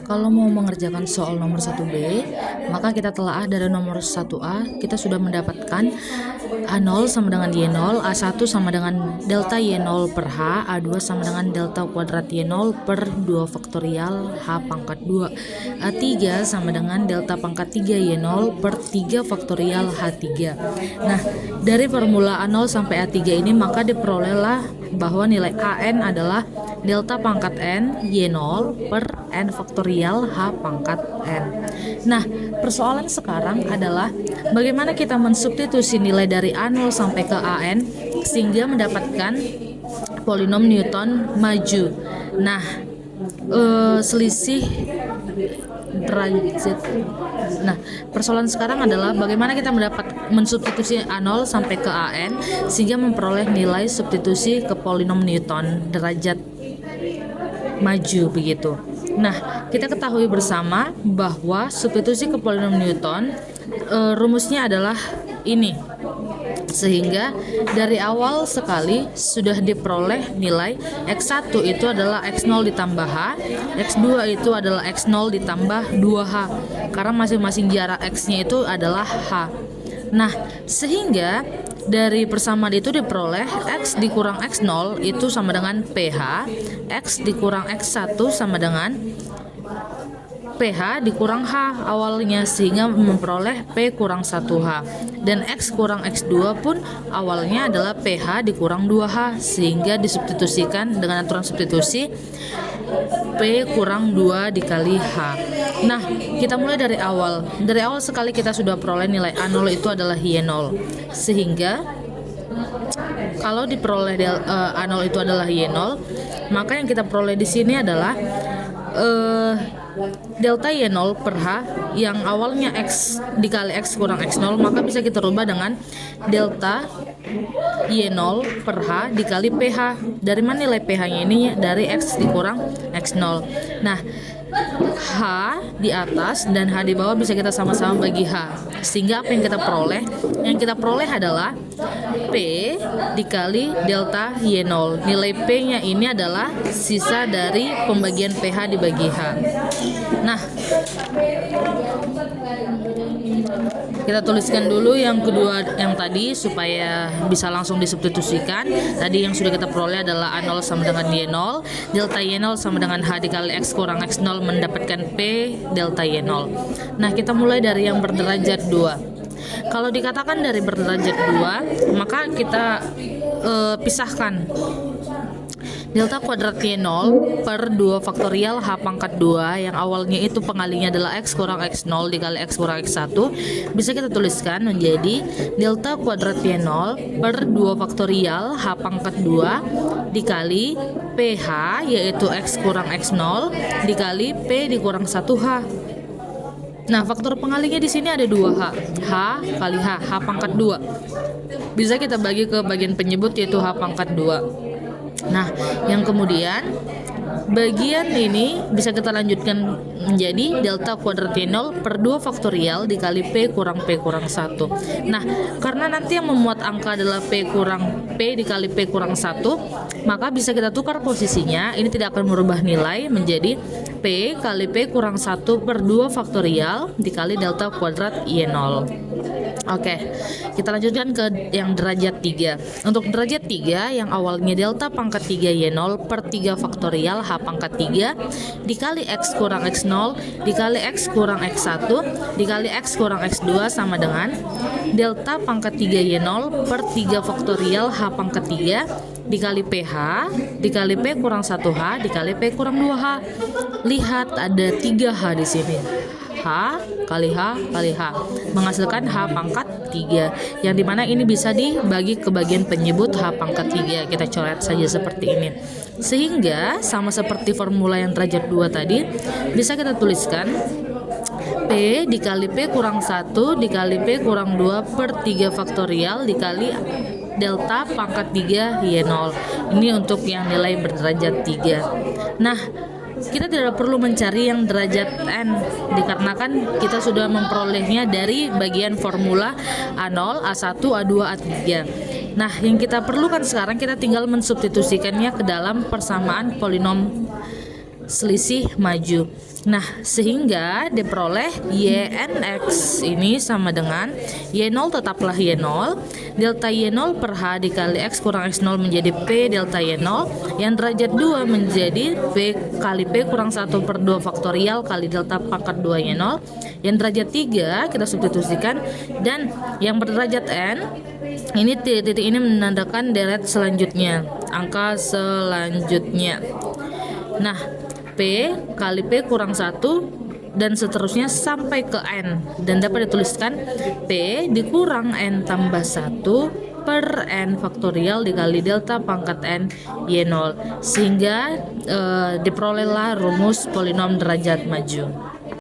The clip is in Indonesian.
Kalau mau mengerjakan soal nomor 1B, maka kita telaah dari nomor 1A, kita sudah mendapatkan A0 sama dengan Y0, A1 sama dengan delta Y0 per H, A2 sama dengan delta kuadrat Y0 per 2 faktorial H pangkat 2, A3 sama dengan delta pangkat 3 Y0 per 3 faktorial H3. Nah, dari formula A0 sampai A3 ini maka diperolehlah bahwa nilai AN adalah delta pangkat N Y0 per N faktorial H pangkat N. Nah, persoalan sekarang adalah bagaimana kita mensubstitusi nilai dari A0 sampai ke AN sehingga mendapatkan polinom Newton maju. Nah, selisih derajat. Nah, persoalan sekarang adalah bagaimana kita mensubstitusi A0 sampai ke AN sehingga memperoleh nilai substitusi ke polinom Newton derajat maju begitu. Nah, kita ketahui bersama bahwa substitusi ke polinom Newton rumusnya adalah ini. Sehingga dari awal sekali sudah diperoleh nilai X1 itu adalah X0 ditambah H, X2 itu adalah X0 ditambah 2H, karena masing-masing jarak X-nya itu adalah H. Nah, sehingga dari persamaan itu diperoleh X dikurang X0 itu sama dengan PH, X dikurang X1 sama dengan PH dikurang H awalnya, sehingga memperoleh P kurang 1H, dan X kurang X2 pun awalnya adalah PH dikurang 2H, sehingga disubstitusikan dengan aturan substitusi P kurang 2 dikali H. Nah, kita mulai dari awal. Dari awal sekali kita sudah peroleh nilai A0 itu adalah Y0, sehingga kalau diperoleh A0 itu adalah Y0, maka yang kita peroleh di sini adalah delta Y0 per H yang awalnya X dikali X kurang X0, maka bisa kita rubah dengan delta Y0 per H dikali PH. Dari mana nilai PH-nya ini? Dari X dikurang X0. Nah, H di atas dan H di bawah bisa kita sama-sama bagi H, sehingga apa yang kita peroleh? Yang kita peroleh adalah P dikali delta Y0. Nilai P-nya ini adalah sisa dari pembagian PH dibagi H. Nah, kita tuliskan dulu yang kedua yang tadi supaya bisa langsung disubstitusikan. Tadi yang sudah kita peroleh adalah A0 sama dengan Y0, delta Y0 sama dengan H dikali X kurang X0 mendapatkan P delta Y0. Nah, kita mulai dari yang berderajat 2. Kalau dikatakan dari berderajat 2, maka kita pisahkan delta kuadrat Y0 per 2 faktorial H pangkat 2 yang awalnya itu pengalinya adalah X kurang X0 dikali X kurang X1, bisa kita tuliskan menjadi delta kuadrat Y0 per 2 faktorial H pangkat 2 dikali PH yaitu X kurang X0 dikali P dikurang 1H. Nah, faktor pengalinya di sini ada 2H. H kali H, H pangkat 2. Bisa kita bagi ke bagian penyebut yaitu H pangkat 2. Nah, yang kemudian bagian ini bisa kita lanjutkan menjadi delta kuadrat Y0 per 2 faktorial dikali P kurang 1. Nah, karena nanti yang memuat angka adalah P kurang P dikali P kurang 1, maka bisa kita tukar posisinya. Ini tidak akan merubah nilai menjadi P kali P kurang 1 per 2 faktorial dikali delta kuadrat Y0. Oke, kita lanjutkan ke yang derajat 3. Untuk derajat 3 yang awalnya delta pangkat 3 Y0 per 3 faktorial H pangkat 3 dikali X kurang X0 dikali X kurang X1 dikali X kurang X2 sama dengan delta pangkat 3 Y0 per 3 faktorial H pangkat 3 dikali PH dikali P kurang 1H dikali P kurang 2H. Lihat ada 3H di sini. H kali H kali H menghasilkan H pangkat 3, yang dimana ini bisa dibagi ke bagian penyebut H pangkat 3. Kita coret saja seperti ini, sehingga sama seperti formula yang derajat 2 tadi, bisa kita tuliskan P dikali P kurang 1 dikali P kurang 2 per 3 faktorial dikali delta pangkat 3 Y0. Ini untuk yang nilai berderajat 3. Nah, kita tidak perlu mencari yang derajat N dikarenakan kita sudah memperolehnya dari bagian formula A0, A1, A2, A3. Nah, yang kita perlukan sekarang kita tinggal mensubstitusikannya ke dalam persamaan polinom selisih maju. Nah, sehingga diperoleh YNX ini sama dengan Y0 tetaplah Y0, delta Y0 per H dikali X kurang X0 menjadi P delta Y0, yang derajat 2 menjadi P kali P kurang 1 per 2 faktorial kali delta pangkat 2 Y0, yang derajat 3 kita substitusikan, dan yang berderajat N ini titik ini menandakan deret selanjutnya, angka selanjutnya. Nah, P kali P kurang 1 dan seterusnya sampai ke N, dan dapat dituliskan P dikurang N tambah 1 per N faktorial dikali delta pangkat N Y0, sehingga diperolehlah rumus polinom derajat maju.